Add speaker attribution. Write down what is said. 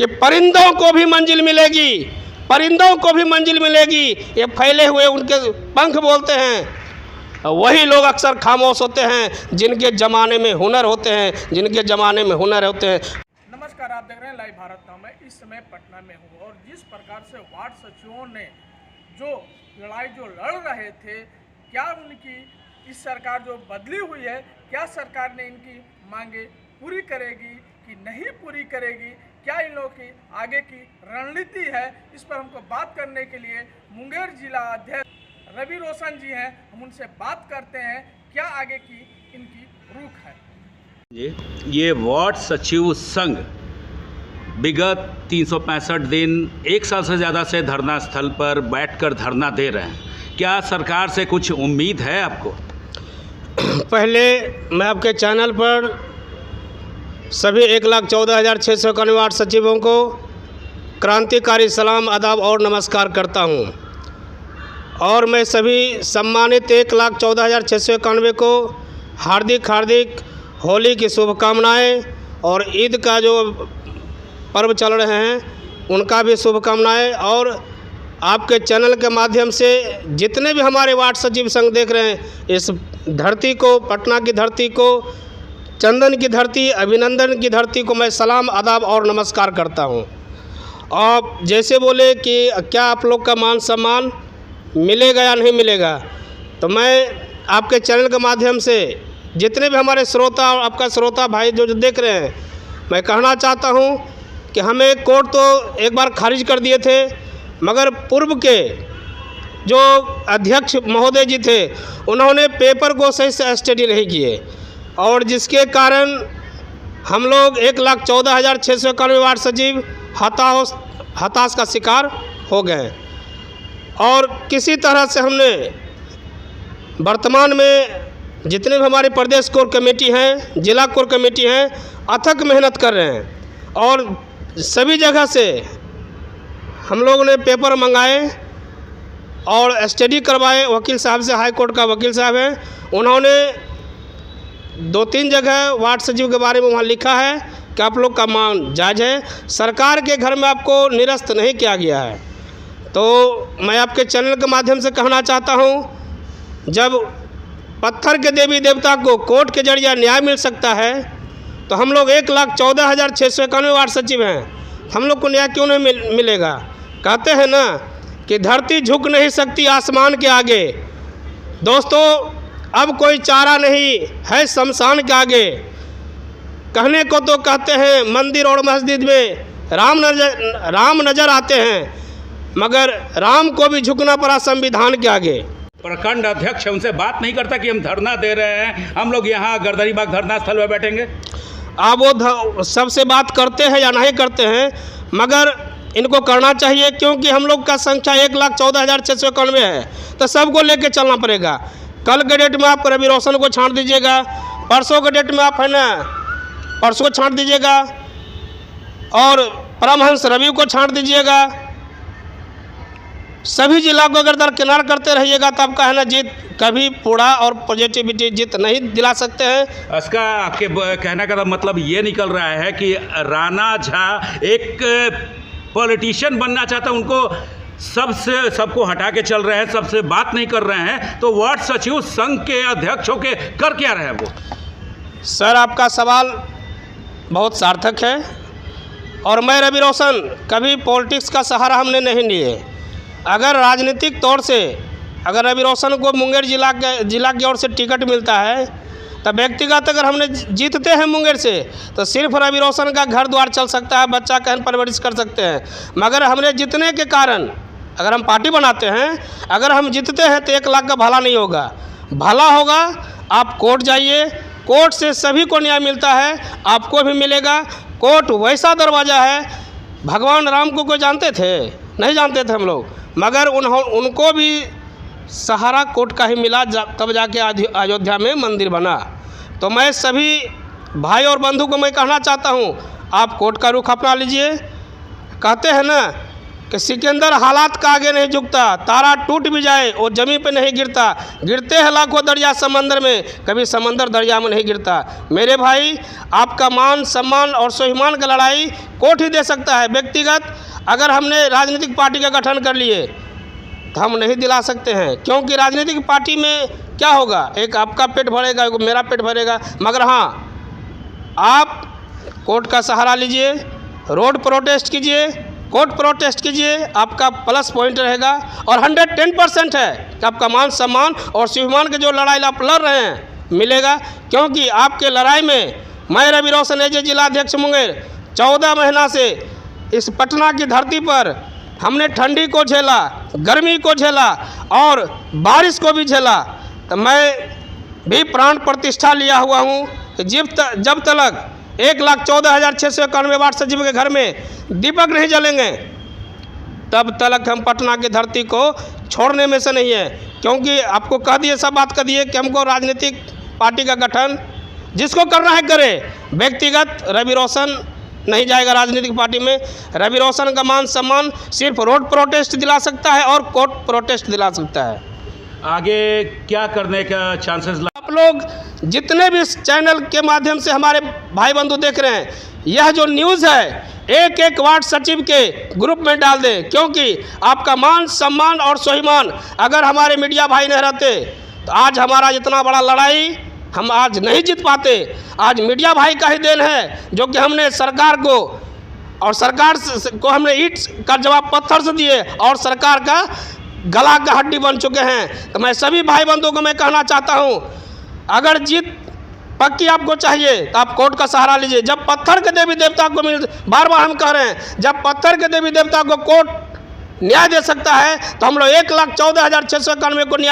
Speaker 1: कि परिंदों को भी मंजिल मिलेगी, परिंदों को भी मंजिल मिलेगी। ये फैले हुए उनके पंख बोलते हैं। वही लोग अक्सर खामोश होते हैं जिनके ज़माने में हुनर होते हैं, जिनके ज़माने में हुनर होते हैं।
Speaker 2: नमस्कार, आप देख रहे हैं लाइव भारत नाउ। मैं इस समय पटना में हूँ और जिस प्रकार से वार्ड सचिवों ने जो लड़ाई लड़ रहे थे, क्या उनकी इस सरकार जो बदली हुई है, क्या सरकार ने इनकी मांगे पूरी करेगी कि नहीं पूरी करेगी, क्या इन लोगों की आगे की रणनीति है, इस पर हमको बात करने के लिए मुंगेर जिला अध्यक्ष रवि रोशन जी हैं। हम उनसे बात करते हैं क्या आगे की इनकी रुख है।
Speaker 3: ये वार्ड सचिव संघ विगत 365 दिन 1 साल से ज़्यादा से धरना स्थल पर बैठकर धरना दे रहे हैं। क्या सरकार से कुछ उम्मीद है आपको?
Speaker 1: पहले मैं आपके चैनल पर सभी 1,14,691 वार्ड सचिवों को क्रांतिकारी सलाम, आदाब और नमस्कार करता हूं। और मैं सभी सम्मानित 1,14,691 को हार्दिक होली की शुभकामनाएं और ईद का जो पर्व चल रहे हैं उनका भी शुभकामनाएं। और आपके चैनल के माध्यम से जितने भी हमारे वार्ड सचिव संघ देख रहे हैं, इस धरती को, पटना की धरती को, चंदन की धरती, अभिनंदन की धरती को मैं सलाम, आदाब और नमस्कार करता हूं। आप जैसे बोले कि क्या आप लोग का मान सम्मान मिलेगा या नहीं मिलेगा, तो मैं आपके चैनल के माध्यम से जितने भी हमारे श्रोता और आपका श्रोता भाई जो देख रहे हैं, मैं कहना चाहता हूं कि हमें कोर्ट तो एक बार खारिज कर दिए थे, मगर पूर्व के जो अध्यक्ष महोदय जी थे उन्होंने पेपर को सही से स्टडी नहीं किए, और जिसके कारण हम लोग 1,14,691 वार्ड सचिव हताश का शिकार हो गए। और किसी तरह से हमने वर्तमान में जितने भी हमारी प्रदेश कोर कमेटी हैं, जिला कोर कमेटी हैं, अथक मेहनत कर रहे हैं और सभी जगह से हम लोगों ने पेपर मंगाए और स्टडी करवाए। वकील साहब से, हाई कोर्ट का वकील साहब हैं, उन्होंने 2-3 जगह वार्ड सचिव के बारे में वहाँ लिखा है कि आप लोग का मांग जायज़ है, सरकार के घर में आपको निरस्त नहीं किया गया है। तो मैं आपके चैनल के माध्यम से कहना चाहता हूँ, जब पत्थर के देवी देवता को कोर्ट के जरिए न्याय मिल सकता है, तो हम लोग 1,14,691 वार्ड सचिव हैं, हम लोग को न्याय क्यों नहीं मिलेगा? कहते हैं ना कि धरती झुक नहीं सकती आसमान के आगे। दोस्तों, अब कोई चारा नहीं है शमशान के आगे। कहने को तो कहते हैं मंदिर और मस्जिद में राम नज़र आते हैं, मगर राम को भी झुकना पड़ा संविधान के आगे।
Speaker 3: प्रखंड अध्यक्ष उनसे बात नहीं करता कि हम धरना दे रहे हैं, हम लोग यहाँ गर्दनीबाग धरना स्थल में बैठेंगे?
Speaker 1: आप वो सबसे बात करते हैं या नहीं करते हैं, मगर इनको करना चाहिए, क्योंकि हम लोग का संख्या 1,14,691 है, तो सबको लेके चलना पड़ेगा। कल के डेट में आप रवि रोशन को छांट दीजिएगा, परसों के डेट में आप है ना परसों छांट दीजिएगा, और परमहंस रवि को छांट दीजिएगा। सभी जिला को अगर दरकिनार करते रहिएगा तो आपका है ना जीत कभी पूरा और पॉजिटिविटी जीत नहीं दिला सकते हैं।
Speaker 3: इसका आपके कहने का मतलब ये निकल रहा है कि राणा झा एक पॉलिटिशियन बनना चाहता है, उनको सबको हटा के चल रहे हैं, सबसे बात नहीं कर रहे हैं, तो वार्ड सचिव संघ के अध्यक्ष होके कर क्या रहे हैं वो?
Speaker 1: सर, आपका सवाल बहुत सार्थक है, और मैं रवि रोशन कभी पॉलिटिक्स का सहारा हमने नहीं लिए। अगर राजनीतिक तौर से अगर रवि रोशन को मुंगेर जिला की ओर से टिकट मिलता है, तो व्यक्तिगत अगर हमने जीतते हैं मुंगेर से, तो सिर्फ रवि रोशन का घर द्वार चल सकता है, बच्चा कहन परवरिश कर सकते हैं। मगर हमने जीतने के कारण अगर हम पार्टी बनाते हैं, अगर हम जीतते हैं तो 1 लाख का भला नहीं होगा। भला होगा, आप कोर्ट जाइए, कोर्ट से सभी को न्याय मिलता है, आपको भी मिलेगा। कोर्ट वैसा दरवाज़ा है, भगवान राम को कोई जानते थे? नहीं जानते थे हम लोग, मगर उनको भी सहारा कोर्ट का ही मिला, तब जाके अयोध्या में मंदिर बना। तो मैं सभी भाई और बंधु को मैं कहना चाहता हूँ, आप कोर्ट का रुख अपना लीजिए। कहते हैं ना कि सिकंदर हालात का आगे नहीं झुकता, तारा टूट भी जाए वो ज़मीन पे नहीं गिरता, गिरते हैं लाखों दरिया समंदर में, कभी समंदर दरिया में नहीं गिरता। मेरे भाई, आपका मान सम्मान और स्वाभिमान का लड़ाई कोर्ट ही दे सकता है। व्यक्तिगत अगर हमने राजनीतिक पार्टी का गठन कर लिए तो हम नहीं दिला सकते हैं, क्योंकि राजनीतिक पार्टी में क्या होगा, एक आपका पेट भरेगा, एक मेरा पेट भरेगा। मगर हाँ, आप कोर्ट का सहारा लीजिए, रोड प्रोटेस्ट कीजिए, कोर्ट प्रोटेस्ट कीजिए, आपका प्लस पॉइंट रहेगा। और 110% है कि आपका मान सम्मान और स्वाभिमान के जो लड़ाई आप लड़ रहे हैं मिलेगा, क्योंकि आपके लड़ाई में मैं रवि रोशन एजे जिलाध्यक्ष मुंगेर 14 महीना से इस पटना की धरती पर हमने ठंडी को झेला, गर्मी को झेला और बारिश को भी झेला। तो मैं भी प्राण प्रतिष्ठा लिया हुआ हूँ कि जब तक 1,14,691 वार्ड सचिव के घर में दीपक नहीं जलेंगे तब तक हम पटना की धरती को छोड़ने में से नहीं है। क्योंकि आपको कह दिए, सब बात कह दिए कि हमको राजनीतिक पार्टी का गठन जिसको करना है करे। व्यक्तिगत रवि रोशन नहीं जाएगा राजनीतिक पार्टी में। रवि रोशन का मान सम्मान सिर्फ रोड प्रोटेस्ट दिला सकता है और कोर्ट प्रोटेस्ट दिला सकता है।
Speaker 3: आगे क्या करने का चांसेस?
Speaker 1: आप लोग जितने भी इस चैनल के माध्यम से हमारे भाई बंधु देख रहे हैं, यह जो न्यूज़ है एक एक वार्ड सचिव के ग्रुप में डाल दें, क्योंकि आपका मान सम्मान और स्वाभिमान अगर हमारे मीडिया भाई नहीं रहते तो आज हमारा इतना बड़ा लड़ाई हम आज नहीं जीत पाते। आज मीडिया भाई का ही देन है, जो कि हमने सरकार को और सरकार को हमने ईंट का जवाब पत्थर से दिए और सरकार का गला का हड्डी बन चुके हैं। तो मैं सभी भाई बंधुओं को मैं कहना चाहता हूं, अगर जीत पक्की आपको चाहिए तो आप कोर्ट का सहारा लीजिए। जब पत्थर के देवी देवता को बार बार हम कह रहे हैं, जब पत्थर के देवी देवता को कोर्ट न्याय दे सकता है तो हम लोग 1,14,691 को न्याय